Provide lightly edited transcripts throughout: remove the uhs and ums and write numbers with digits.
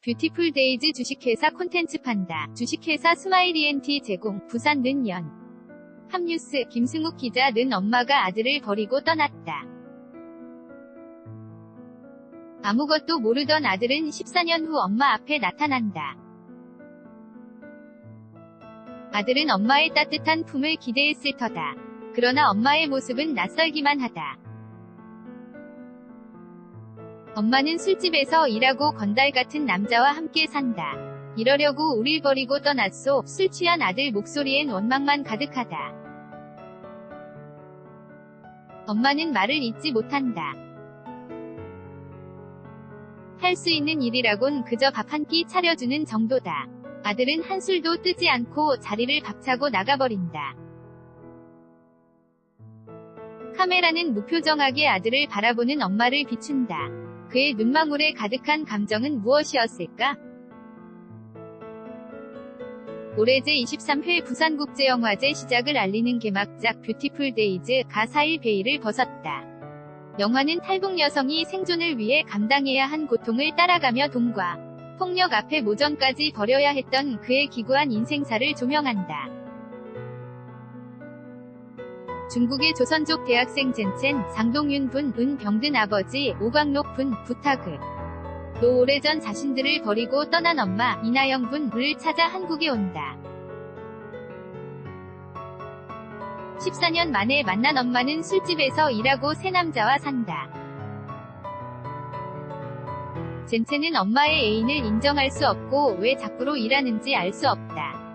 뷰티풀 데이즈 주식회사 콘텐츠 판다. 주식회사 스마일이엔티 제공. 부산 는 연. 합뉴스 김승욱 기자 는 엄마가 아들을 버리고 떠났다. 아무것도 모르던 아들은 14년 후 엄마 앞에 나타난다. 아들은 엄마의 따뜻한 품을 기대했을 터다. 그러나 엄마의 모습은 낯설기만 하다. 엄마는 술집에서 일하고 건달 같은 남자와 함께 산다. 이러려고 우릴 버리고 떠났소. 술 취한 아들 목소리엔 원망만 가득하다. 엄마는 말을 잇지 못한다. 할 수 있는 일이라곤 그저 밥 한 끼 차려주는 정도다. 아들은 한술도 뜨지 않고 자리를 박차고 나가버린다. 카메라는 무표정하게 아들을 바라보는 엄마를 비춘다. 그의 눈망울에 가득한 감정은 무엇이었을까? 올해 제23회 부산국제영화제 시작을 알리는 개막작 뷰티풀 데이즈가 4일 베일을 벗었다. 영화는 탈북 여성이 생존을 위해 감당해야 한 고통을 따라가며 동과 폭력 앞에 모전까지 벌여야 했던 그의 기구한 인생사를 조명한다. 중국의 조선족 대학생 젠첸, 장동윤 분, 은 병든 아버지, 오광록 분, 부탁을. 또 오래전 자신들을 버리고 떠난 엄마, 이나영 분을 찾아 한국에 온다. 14년 만에 만난 엄마는 술집에서 일하고 새 남자와 산다. 젠첸은 엄마의 애인을 인정할 수 없고 왜 자꾸로 일하는지 알 수 없다.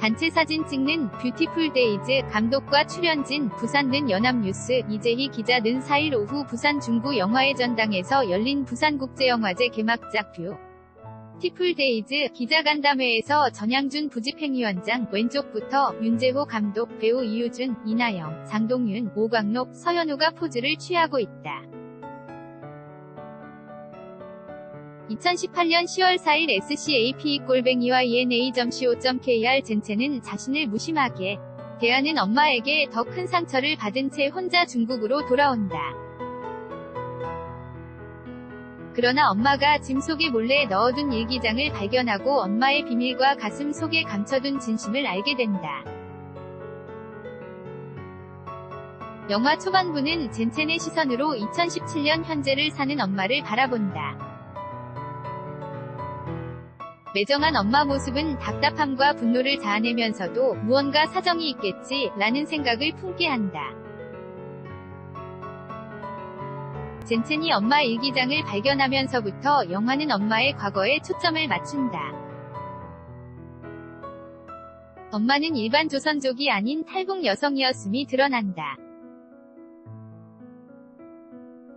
단체 사진 찍는 뷰티풀 데이즈 감독과 출연진 부산 는 연합뉴스 이재희 기자 는 4일 오후 부산 중구 영화의 전당에서 열린 부산국제영화제 개막작 뷰티풀 데이즈 기자간담회에서 전양준 부집행위원장 왼쪽부터 윤재호 감독, 배우 이유준, 이나영, 장동윤, 오광록, 서현우가 포즈를 취하고 있다. 2018년 10월 4일 SCAP_ENA.co.kr 젠첸은 자신을 무심하게 대하는 엄마에게 더 큰 상처를 받은 채 혼자 중국으로 돌아온다. 그러나 엄마가 짐 속에 몰래 넣어둔 일기장을 발견하고 엄마의 비밀과 가슴 속에 감춰둔 진심을 알게 된다. 영화 초반부는 젠첸의 시선으로 2017년 현재를 사는 엄마를 바라본다. 매정한 엄마 모습은 답답함과 분노를 자아내면서도 무언가 사정이 있겠지 라는 생각을 품게 한다. 젠첸이 엄마 일기장을 발견하면서부터 영화는 엄마의 과거에 초점을 맞춘다. 엄마는 일반 조선족이 아닌 탈북 여성이었음이 드러난다.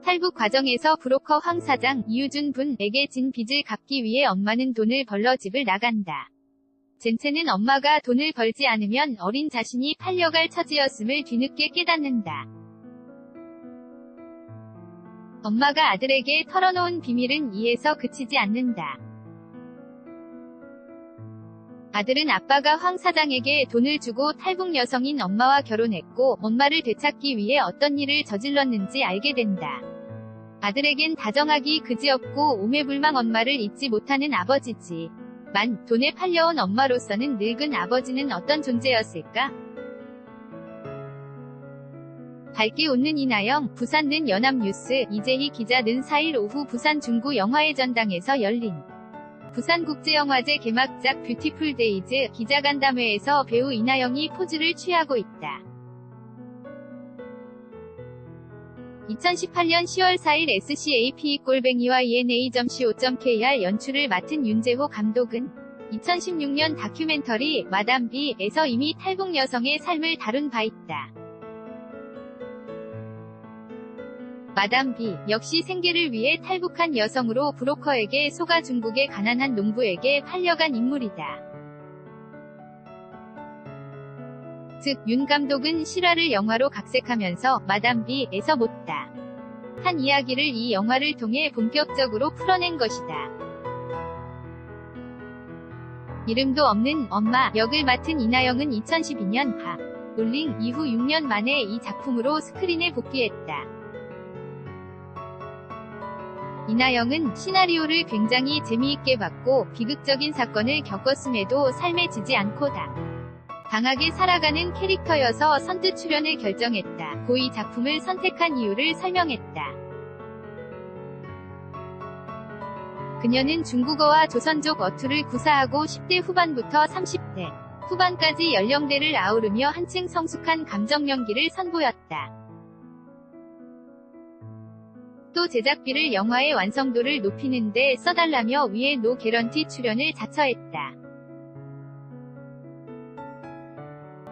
탈북 과정에서 브로커 황 사장 이유준 분에게 진 빚을 갚기 위해 엄마는 돈을 벌러 집을 나간다. 젠첸은 엄마가 돈을 벌지 않으면 어린 자신이 팔려갈 처지였음을 뒤늦게 깨닫는다. 엄마가 아들에게 털어놓은 비밀은 이에서 그치지 않는다. 아들은 아빠가 황 사장에게 돈을 주고 탈북 여성인 엄마와 결혼했고 엄마를 되찾기 위해 어떤 일을 저질렀는지 알게 된다. 아들에겐 다정하기 그지없고 오매불망 엄마를 잊지 못하는 아버지지만 돈에 팔려온 엄마로서는 늙은 아버지는 어떤 존재였을까? 밝게 웃는 이나영, 부산 는 연합뉴스 이재희 기자 는 4일 오후 부산 중구 영화의 전당에서 열린 부산국제영화제 개막작 뷰티풀 데이즈 기자간담회에서 배우 이나영이 포즈를 취하고 있다. 2018년 10월 4일 SCAP_ENA.co.kr 연출을 맡은 윤재호 감독은 2016년 다큐멘터리 마담 B에서 이미 탈북 여성의 삶을 다룬 바 있다. 마담 B 역시 생계를 위해 탈북한 여성으로 브로커에게 속아 중국의 가난한 농부에게 팔려간 인물이다. 즉, 윤 감독은 실화를 영화로 각색하면서 마담 B에서 못다 한 이야기를 이 영화를 통해 본격적으로 풀어낸 것이다. 이름도 없는 엄마 역을 맡은 이나영은 2012년 하 롤링 이후 6년 만에 이 작품으로 스크린에 복귀했다. 이나영은 시나리오를 굉장히 재미있게 봤고 비극적인 사건을 겪었음에도 삶에 지지 않고다. 강하게 살아가는 캐릭터여서 선뜻 출연을 결정했다. 고 이 작품을 선택한 이유를 설명했다. 그녀는 중국어와 조선족 어투를 구사하고 10대 후반부터 30대 후반까지 연령대를 아우르며 한층 성숙한 감정 연기를 선보였다. 또 제작비를 영화의 완성도를 높이는 데 써달라며 위에 노 개런티 출연을 자처했다.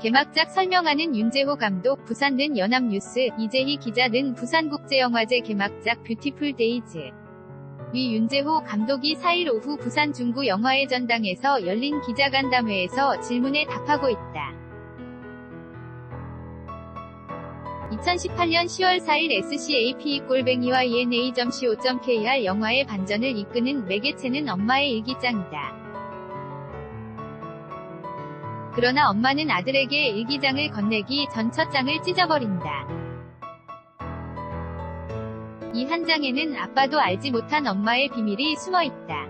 개막작 설명하는 윤재호 감독, 부산는 연합뉴스, 이재희 기자는 부산국제영화제 개막작 뷰티풀 데이즈. 위 윤재호 감독이 4일 오후 부산 중구 영화의 전당에서 열린 기자간담회에서 질문에 답하고 있다. 2018년 10월 4일 SCAP-ENA.co.kr 영화의 반전을 이끄는 매개체는 엄마의 일기장이다. 그러나 엄마는 아들에게 일기장을 건네기 전 첫 장을 찢어버린다. 이 한 장에는 아빠도 알지 못한 엄마의 비밀이 숨어있다.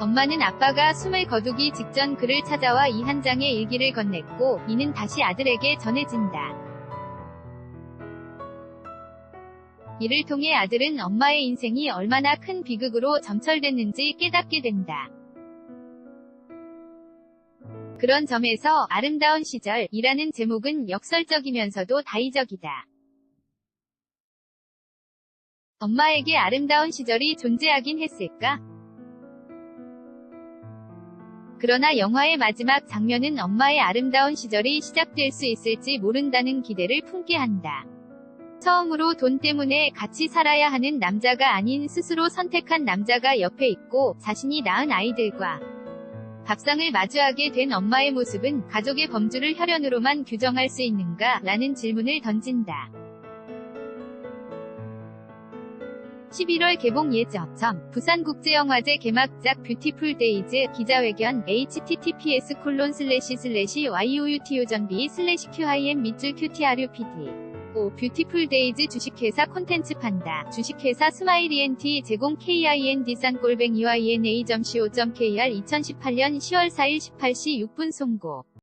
엄마는 아빠가 숨을 거두기 직전 그를 찾아와 이 한 장의 일기를 건넸고 이는 다시 아들에게 전해진다. 이를 통해 아들은 엄마의 인생이 얼마나 큰 비극으로 점철됐는지 깨닫게 된다. 그런 점에서 아름다운 시절이라는 제목은 역설적이면서도 다의적이다. 엄마에게 아름다운 시절이 존재하긴 했을까? 그러나 영화의 마지막 장면은 엄마의 아름다운 시절이 시작될 수 있을지 모른다는 기대를 품게 한다. 처음으로 돈 때문에 같이 살아야 하는 남자가 아닌 스스로 선택한 남자가 옆에 있고 자신이 낳은 아이들과 밥상을 마주하게 된 엄마의 모습은 가족의 범주를 혈연으로만 규정할 수 있는가? 라는 질문을 던진다. 11월 개봉 예정. 부산국제영화제 개막작 뷰티풀 데이즈 기자회견 https://youtube전비/qim 밑줄 qtrupd 5. 뷰티풀 데이즈 주식회사 콘텐츠 판다. 주식회사 스마일이NT 제공 KIND산-ina.co.kr 2018년 10월 4일 18시 6분 송고.